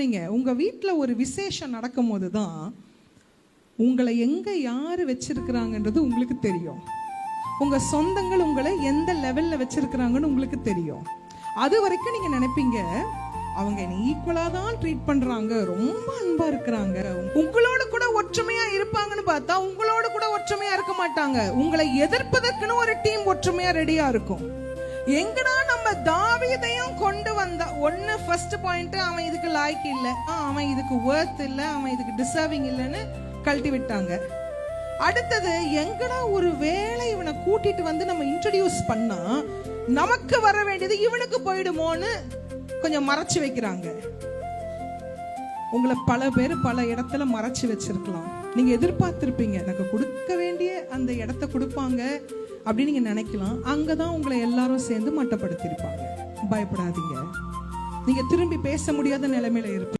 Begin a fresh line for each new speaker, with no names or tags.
நீங்க உங்க வீட்டுல ஒரு விசேஷம் நடக்கும் போதுதான் உங்களை எங்க யாரு வச்சிருக்கிறாங்கன்றது உங்களுக்கு தெரியும். உங்க சொந்தங்கள் உங்களை எந்த லெவல்ல வச்சிருக்கிறாங்கன்னு உங்களுக்கு தெரியும். அது வரைக்கும் நீங்க நினைப்பீங்க அவங்க என்ன ஈக்குவலா தான் ட்ரீட் பண்றாங்க, ரொம்ப அன்பா இருக்கிறாங்க, உங்களோட கூட ஒற்றுமையா இருப்பாங்கன்னு பார்த்தா உங்களோட கூட ஒற்றுமையா இருக்க மாட்டாங்க. உங்களை எதிர்ப்பதற்குன்னு ஒரு டீம் ஒற்றுமையா ரெடியா இருக்கும். எங்கடா நம்ம தாவீதையும் கொண்டு வந்தா ஒன்னு ஃபர்ஸ்ட் பாயிண்ட், அவன் இதுக்கு லாய்க்கு இல்ல, அவன் இதுக்கு வர்த் இல்ல, அவன் இதுக்கு டிசர்விங் இல்லைன்னு கழட்டி விட்டாங்க. அடுத்தது எங்கடா ஒரு வேளை இவனை கூட்டிட்டு வந்து நம்ம இன்ட்ரோடியூஸ் பண்ணா நமக்கு வர வேண்டியது இவனுக்கு போயிடுமோன்னு கொஞ்சம் மறைச்சு வைக்கிறாங்க. உங்களை பல பேர் பல இடத்துல மறைச்சு வச்சிருக்கலாம். நீங்க எதிர்பார்த்திருப்பீங்க எனக்கு கொடுக்க வேண்டிய அந்த இடத்த கொடுப்பாங்க அப்படின்னு நீங்க நினைக்கலாம். அங்கதான் உங்களை எல்லாரும் சேர்ந்து மட்டப்படுத்திருப்பாங்க. பயப்படாதீங்க, நீங்க திரும்பி பேச முடியாத நிலைமையில இருப்பீங்க.